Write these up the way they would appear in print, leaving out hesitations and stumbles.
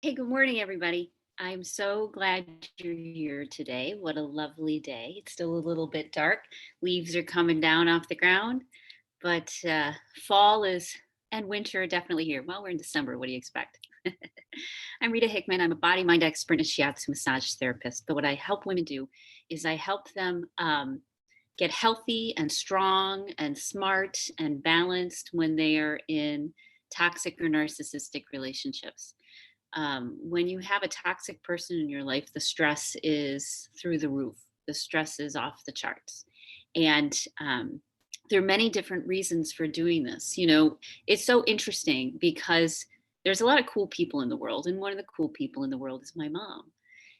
Hey, good morning, everybody. I'm so glad you're here today. What a lovely day. It's still a little bit dark. Leaves are coming down off the ground, but fall is and winter are definitely here. Well, we're in December. What do you expect? I'm Rita Hickman. I'm a body mind expert and a shiatsu massage therapist. But what I help women do is I help them get healthy and strong and smart and balanced when they are in toxic or narcissistic relationships. When you have a toxic person in your life, the stress is through the roof. The stress is off the charts. And there are many different reasons for doing this. It's so interesting because there's a lot of cool people in the world. And one of the cool people in the world is my mom.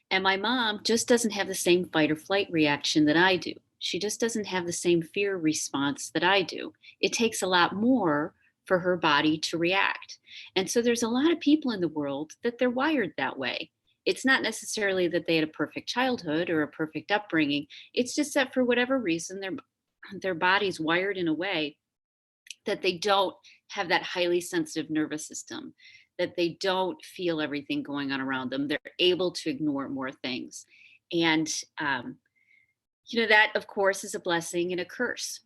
And my mom just doesn't have the same fight or flight reaction that I do. She just doesn't have the same fear response that I do. It takes a lot more for her body to react. And so there's a lot of people in the world that they're wired that way. It's not necessarily that they had a perfect childhood or a perfect upbringing. It's just that for whatever reason their body's wired in a way that they don't have that highly sensitive nervous system, that they don't feel everything going on around them. They're able to ignore more things. And, that, of course, is a blessing and a curse.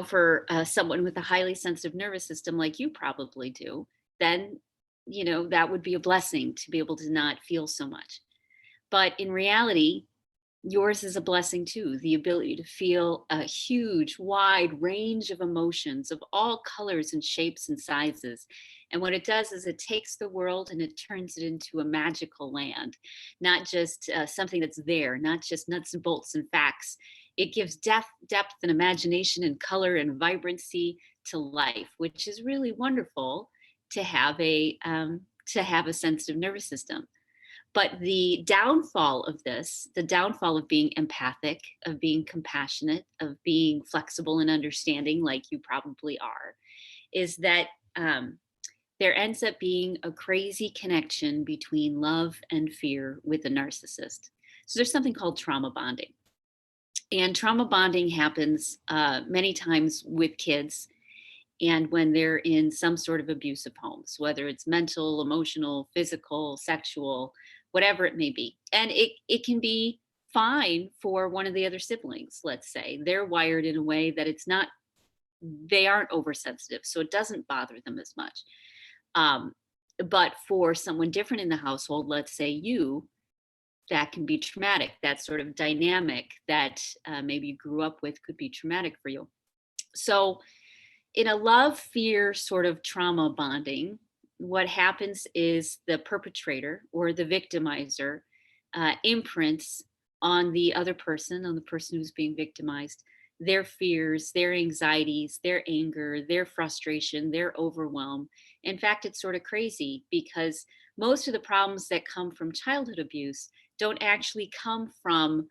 For someone with a highly sensitive nervous system like you probably do, then, that would be a blessing to be able to not feel so much. But in reality, yours is a blessing too, the ability to feel a huge, wide range of emotions of all colors and shapes and sizes. And what it does is it takes the world and it turns it into a magical land, not just something that's there, not just nuts and bolts and facts. It gives depth and imagination and color and vibrancy to life, which is really wonderful to have a sensitive nervous system. But the downfall of this, the downfall of being empathic, of being compassionate, of being flexible and understanding, like you probably are, is that there ends up being a crazy connection between love and fear with a narcissist. So there's something called trauma bonding. And trauma bonding happens many times with kids and when they're in some sort of abusive homes, whether it's mental, emotional, physical, sexual, whatever it may be. And it can be fine for one of the other siblings, let's say. They're wired in a way that they aren't oversensitive, so it doesn't bother them as much. Um, but for someone different in the household, let's say you, that can be traumatic. That sort of dynamic that maybe you grew up with could be traumatic for you. So, in a love fear sort of trauma bonding, what happens is the perpetrator or the victimizer imprints on the other person, on the person who's being victimized, their fears, their anxieties, their anger, their frustration, their overwhelm. In fact, it's sort of crazy because most of the problems that come from childhood abuse don't actually come from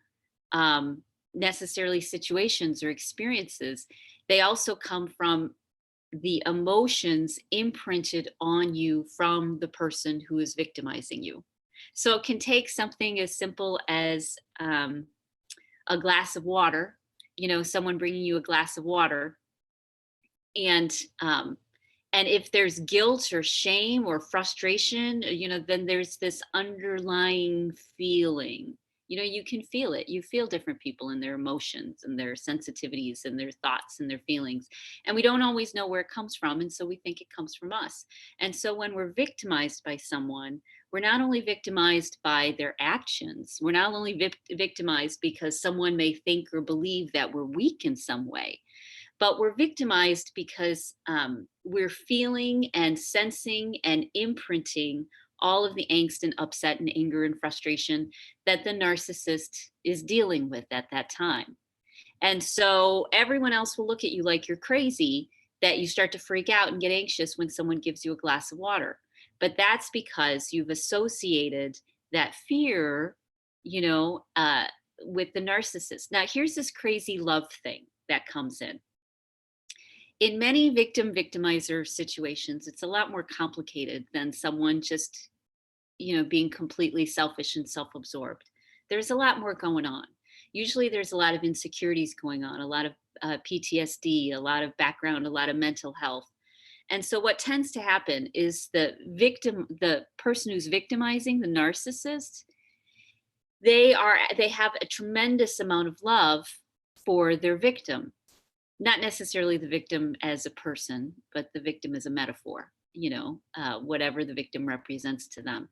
um, necessarily situations or experiences. They also come from the emotions imprinted on you from the person who is victimizing you. So it can take something as simple as a glass of water, someone bringing you a glass of water, and um, and if there's guilt or shame or frustration, then there's this underlying feeling. You can feel it. You feel different people and their emotions and their sensitivities and their thoughts and their feelings. And we don't always know where it comes from. And so we think it comes from us. And so when we're victimized by someone, we're not only victimized by their actions, we're not only victimized because someone may think or believe that we're weak in some way, but we're victimized because we're feeling and sensing and imprinting all of the angst and upset and anger and frustration that the narcissist is dealing with at that time. And so everyone else will look at you like you're crazy, that you start to freak out and get anxious when someone gives you a glass of water. But that's because you've associated that fear, you know, uh, with the narcissist. Now, here's this crazy love thing that comes in many victim victimizer situations. It's a lot more complicated than someone just being completely selfish and self-absorbed. There's a lot more going on. Usually there's a lot of insecurities going on, a lot of PTSD, a lot of background, a lot of mental health. And so what tends to happen is the person who's victimizing, the narcissist, they have a tremendous amount of love for their victim, not necessarily the victim as a person, but the victim as a metaphor, whatever the victim represents to them.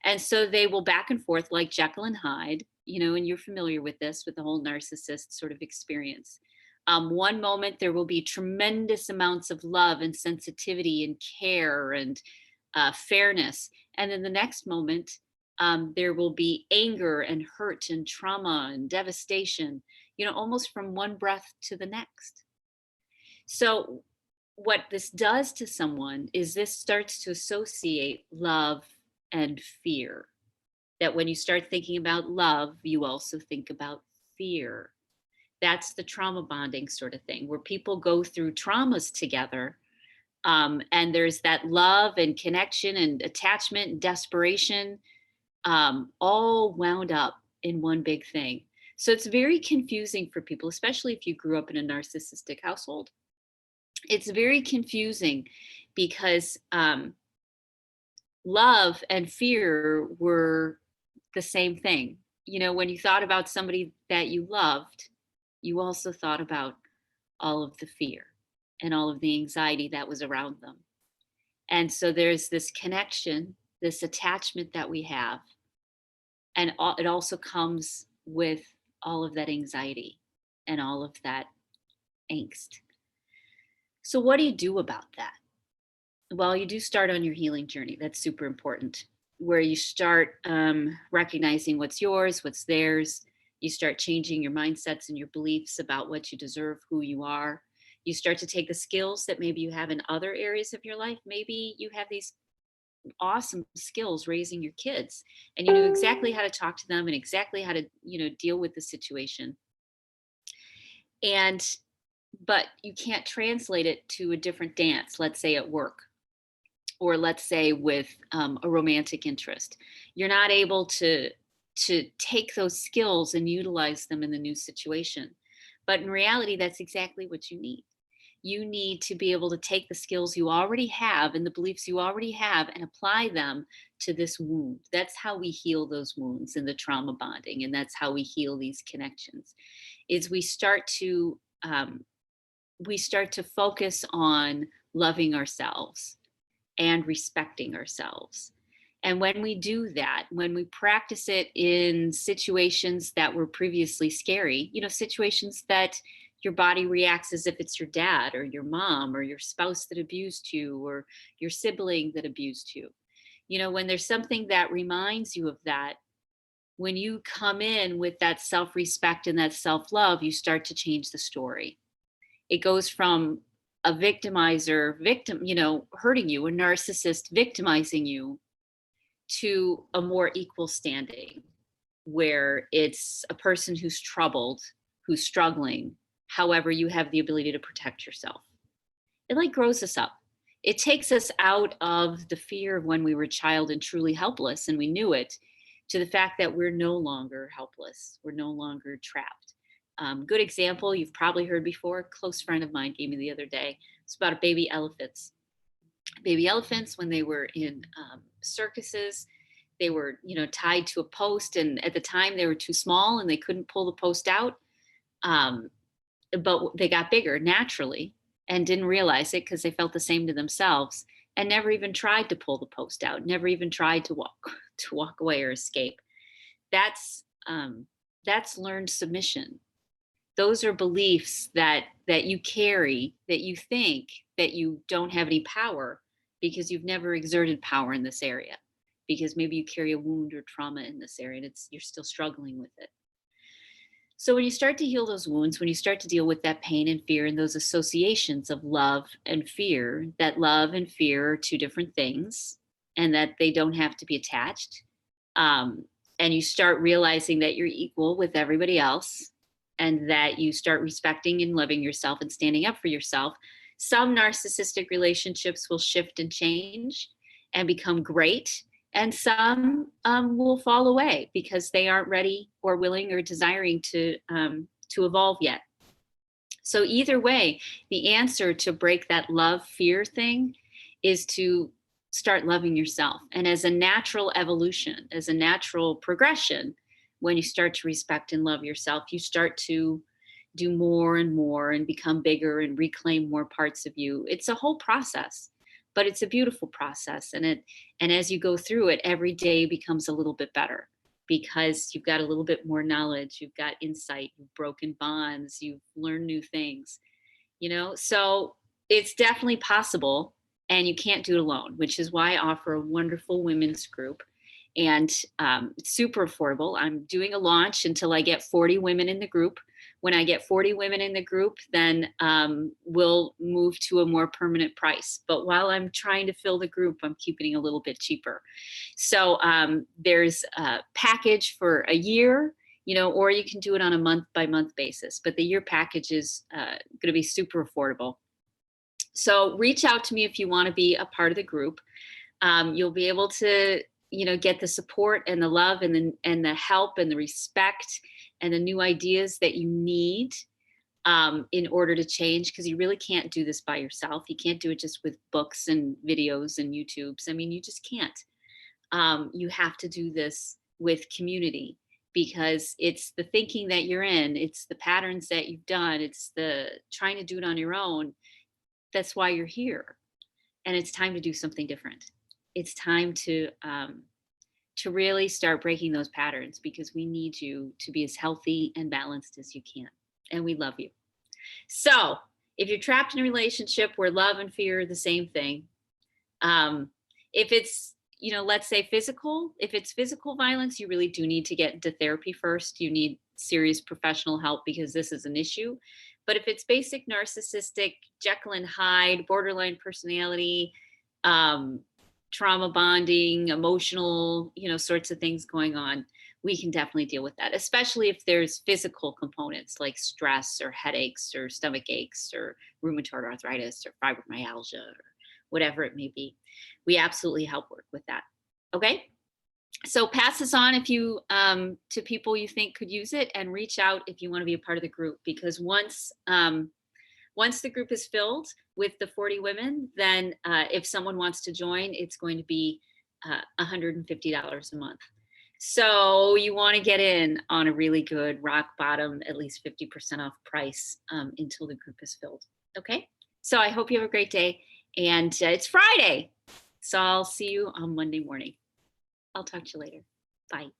And so they will back and forth like Jekyll and Hyde, and you're familiar with this, with the whole narcissist sort of experience. One moment there will be tremendous amounts of love and sensitivity and care and fairness. And then the next moment, there will be anger and hurt and trauma and devastation, almost from one breath to the next. So, what this does to someone is this starts to associate love and fear. That when you start thinking about love, you also think about fear. That's the trauma bonding sort of thing, where people go through traumas together. And there's that love and connection and attachment and desperation, all wound up in one big thing. So it's very confusing for people, especially if you grew up in a narcissistic household. It's very confusing because love and fear were the same thing. When you thought about somebody that you loved, you also thought about all of the fear and all of the anxiety that was around them. And so there's this connection, this attachment that we have. And it also comes with all of that anxiety and all of that angst. So, what do you do about that? Well, you do start on your healing journey. That's super important, where you start recognizing what's yours, what's theirs. You start changing your mindsets and your beliefs about what you deserve, who you are. You start to take the skills that maybe you have in other areas of your life. Maybe you have these awesome skills raising your kids, and you know exactly how to talk to them and exactly how to deal with the situation. And but you can't translate it to a different dance, let's say at work, or let's say with a romantic interest. You're not able to take those skills and utilize them in the new situation. But in reality, that's exactly what you need. You need to be able to take the skills you already have and the beliefs you already have and apply them to this wound. That's how we heal those wounds in the trauma bonding, and that's how we heal these connections. Is we start to focus on loving ourselves and respecting ourselves. And when we do that, when we practice it in situations that were previously scary, situations that your body reacts as if it's your dad or your mom or your spouse that abused you or your sibling that abused you. When there's something that reminds you of that, when you come in with that self-respect and that self-love, you start to change the story. It goes from a victim, hurting you, a narcissist victimizing you, to a more equal standing, where it's a person who's troubled, who's struggling. However, you have the ability to protect yourself. It like grows us up. It takes us out of the fear of when we were a child and truly helpless and we knew it, to the fact that we're no longer helpless. We're no longer trapped. Good example you've probably heard before. A close friend of mine gave me the other day. It's about baby elephants. Baby elephants, when they were in circuses, they were tied to a post, and at the time they were too small and they couldn't pull the post out. But they got bigger naturally and didn't realize it because they felt the same to themselves, and never even tried to pull the post out, never even tried to walk away or escape. That's learned submission. Those are beliefs that you carry, that you think that you don't have any power because you've never exerted power in this area, because maybe you carry a wound or trauma in this area and you're still struggling with it. So when you start to heal those wounds, when you start to deal with that pain and fear and those associations of love and fear, that love and fear are two different things and that they don't have to be attached, and you start realizing that you're equal with everybody else, and that you start respecting and loving yourself and standing up for yourself, some narcissistic relationships will shift and change and become great. And some will fall away because they aren't ready or willing or desiring to evolve yet. So either way, the answer to break that love fear thing is to start loving yourself. And as a natural evolution, as a natural progression, when you start to respect and love yourself, you start to do more and more and become bigger and reclaim more parts of you. It's a whole process, but it's a beautiful process. And as you go through it, every day becomes a little bit better because you've got a little bit more knowledge, you've got insight, you've broken bonds, you've learned new things, so it's definitely possible, and you can't do it alone, which is why I offer a wonderful women's group. And it's super affordable. I'm doing a launch until I get 40 women in the group. When I get 40 women in the group, then we'll move to a more permanent price. But while I'm trying to fill the group, I'm keeping it a little bit cheaper. So there's a package for a year, or you can do it on a month by month basis. But the year package is going to be super affordable. So reach out to me if you want to be a part of the group. You'll be able to, get the support and the love and the help and the respect and the new ideas that you need in order to change, because you really can't do this by yourself. You can't do it just with books and videos and YouTubes. I mean, you just can't. You have to do this with community, because it's the thinking that you're in, it's the patterns that you've done, it's the trying to do it on your own. That's why you're here. And it's time to do something different. It's time to really start breaking those patterns, because we need you to be as healthy and balanced as you can. And we love you. So if you're trapped in a relationship where love and fear are the same thing, if it's, let's say if it's physical violence, you really do need to get into therapy first. You need serious professional help, because this is an issue. But if it's basic narcissistic, Jekyll and Hyde, borderline personality, trauma bonding, emotional, sorts of things going on, we can definitely deal with that, especially if there's physical components like stress or headaches or stomach aches or rheumatoid arthritis or fibromyalgia or whatever it may be. We absolutely help work with that. Okay. So pass this on if you to people you think could use it, and reach out if you want to be a part of the group, because once the group is filled with the 40 women, then if someone wants to join, it's going to be $150 a month. So you want to get in on a really good rock bottom, at least 50% off price until the group is filled. Okay. So I hope you have a great day, and it's Friday. So I'll see you on Monday morning. I'll talk to you later. Bye.